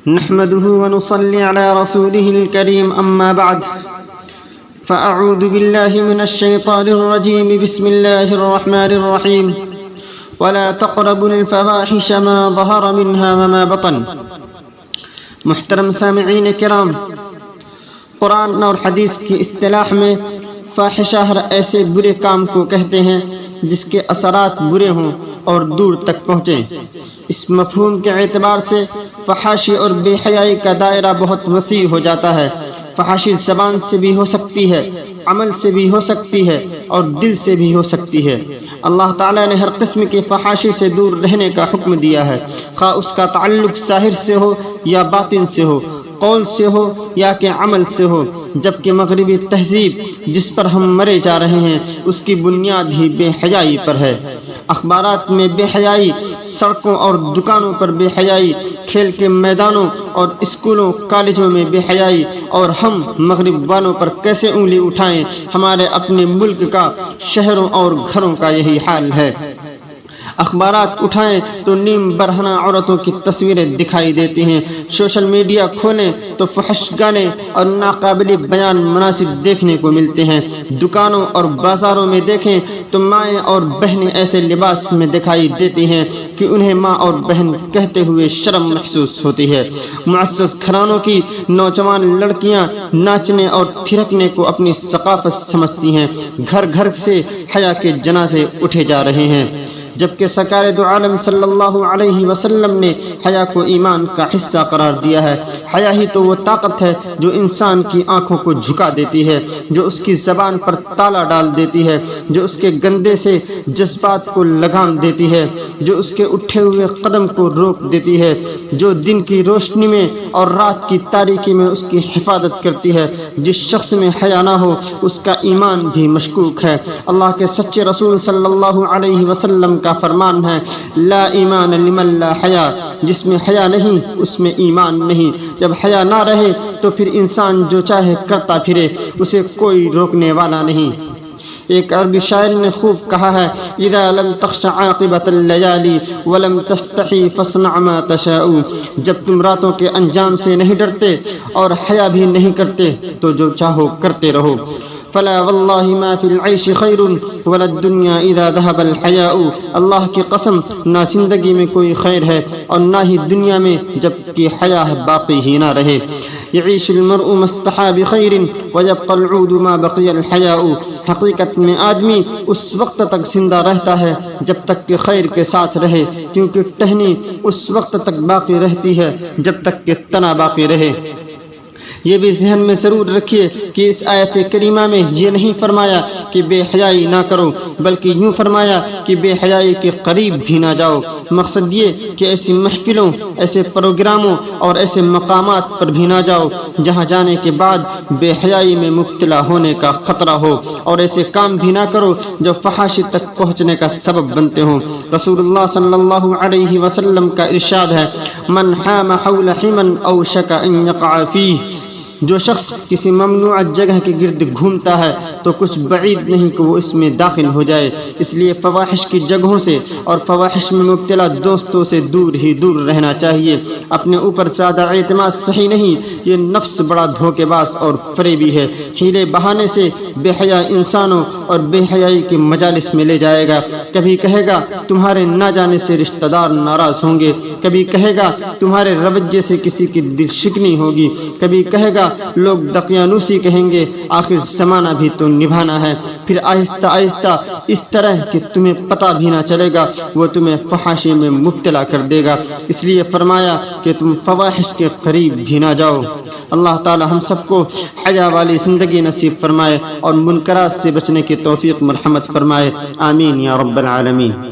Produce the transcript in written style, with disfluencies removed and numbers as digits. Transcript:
نحمده ونصلي على رسوله الكريم أما بعد فأعوذ بالله من الشيطان الرجيم بسم الله الرحمن الرحيم ولا تقربوا الفواحش ما ظهر منها وما بطن۔ محترم سامعین کرام، قرآن اور حدیث کی اصطلاح میں فاحشہ ہر ایسے برے کام کو کہتے ہیں جس کے اثرات برے ہوں اور دور تک پہنچیں۔ اس مفہوم کے اعتبار سے فحاشی اور بے حیائی کا دائرہ بہت وسیع ہو جاتا ہے۔ فحاشی زبان سے بھی ہو سکتی ہے، عمل سے بھی ہو سکتی ہے اور دل سے بھی ہو سکتی ہے۔ اللہ تعالیٰ نے ہر قسم کی فحاشی سے دور رہنے کا حکم دیا ہے، خواہ اس کا تعلق ظاہر سے ہو یا باطن سے ہو، قول سے ہو یا کہ عمل سے ہو، جبکہ مغربی تہذیب جس پر ہم مرے جا رہے ہیں اس کی بنیاد ہی بے حیائی پر ہے۔ اخبارات میں بے حیائی، سڑکوں اور دکانوں پر بے حیائی، کھیل کے میدانوں اور اسکولوں کالجوں میں بے حیائی، اور ہم مغرب والوں پر کیسے انگلی اٹھائیں؟ ہمارے اپنے ملک کا، شہروں اور گھروں کا یہی حال ہے۔ اخبارات اٹھائیں تو نیم برہنہ عورتوں کی تصویریں دکھائی دیتی ہیں، سوشل میڈیا کھولیں تو فحش گانے اور ناقابل بیان مناظر دیکھنے کو ملتے ہیں۔ دکانوں اور بازاروں میں دیکھیں تو مائیں اور بہنیں ایسے لباس میں دکھائی دیتی ہیں کہ انہیں ماں اور بہن کہتے ہوئے شرم محسوس ہوتی ہے۔ معزز گھرانوں کی نوجوان لڑکیاں ناچنے اور تھرکنے کو اپنی ثقافت سمجھتی ہیں۔ گھر گھر سے حیا کے جنازے اٹھے جا رہے ہیں، جبکہ سرکار دو عالم صلی اللہ علیہ وسلم نے حیا کو ایمان کا حصہ قرار دیا ہے۔ حیا ہی تو وہ طاقت ہے جو انسان کی آنکھوں کو جھکا دیتی ہے، جو اس کی زبان پر تالا ڈال دیتی ہے، جو اس کے گندے سے جذبات کو لگام دیتی ہے، جو اس کے اٹھے ہوئے قدم کو روک دیتی ہے، جو دن کی روشنی میں اور رات کی تاریکی میں اس کی حفاظت کرتی ہے۔ جس شخص میں حیا نہ ہو اس کا ایمان بھی مشکوک ہے۔ اللہ کے سچے رسول صلی اللہ علیہ وسلم کا فرمان ہے، لا ایمان لمن لا حیا، جس میں حیا نہیں اس میں ایمان نہیں۔ جب حیا نہ رہے تو پھر انسان جو چاہے کرتا پھرے، اسے کوئی روکنے والا نہیں۔ ایک عربی شاعر نے خوب کہا ہے، اذا لم تخش عاقبۃ اللیالی ولم تستحی فاصنع ما تشاء، جب تم راتوں کے انجام سے نہیں ڈرتے اور حیا بھی نہیں کرتے تو جو چاہو کرتے رہو۔ فلا واللہ ما فی العیش خیر ولا الدنیا اذا ذهب الحیاء، اللہ کی قسم نہ زندگی میں کوئی خیر ہے اور نہ ہی دنیا میں جب کہ حیا باقی ہی نہ رہے۔ یعیش المرء ما استحى بخیر ويبقى العود ما بقي الحیاء، حقیقت میں آدمی اس وقت تک زندہ رہتا ہے جب تک کہ خیر کے ساتھ رہے، کیونکہ ٹہنی اس وقت تک باقی رہتی ہے جب تک کہ تنا باقی رہے۔ یہ بھی ذہن میں ضرور رکھیے کہ اس آیت کریمہ میں یہ نہیں فرمایا کہ بے حیائی نہ کرو، بلکہ یوں فرمایا کہ بے حیائی کے قریب بھی نہ جاؤ۔ مقصد یہ کہ ایسی محفلوں، ایسے پروگراموں اور ایسے مقامات پر بھی نہ جاؤ جہاں جانے کے بعد بے حیائی میں مبتلا ہونے کا خطرہ ہو، اور ایسے کام بھی نہ کرو جو فحاشی تک پہنچنے کا سبب بنتے ہوں۔ رسول اللہ صلی اللہ علیہ وسلم کا ارشاد ہے، من حام حول حمن اوشک ان یقع فیہ، جو شخص کسی ممنوع جگہ کے گرد گھومتا ہے تو کچھ بعید نہیں کہ وہ اس میں داخل ہو جائے۔ اس لیے فواحش کی جگہوں سے اور فواحش میں مبتلا دوستوں سے دور ہی دور رہنا چاہیے۔ اپنے اوپر زیادہ اعتماد صحیح نہیں، یہ نفس بڑا دھوکے باز اور فریبی ہے۔ ہیلے بہانے سے بے حیا انسانوں اور بے حیائی کے مجالس میں لے جائے گا۔ کبھی کہے گا تمہارے نہ جانے سے رشتہ دار ناراض ہوں گے، کبھی کہے گا تمہارے رویے سے کسی کی دل شکنی ہوگی، کبھی کہے گا لوگ دقیانوسی کہیں گے، آخر زمانہ بھی تو نبھانا ہے۔ پھر آہستہ آہستہ اس طرح کہ تمہیں پتہ بھی نہ چلے گا وہ تمہیں فحاشی میں مبتلا کر دے گا۔ اس لیے فرمایا کہ تم فواحش کے قریب بھی نہ جاؤ۔ اللہ تعالی ہم سب کو حیا والی زندگی نصیب فرمائے اور منکرات سے بچنے کی توفیق مرحمت فرمائے، آمین یا رب العالمین۔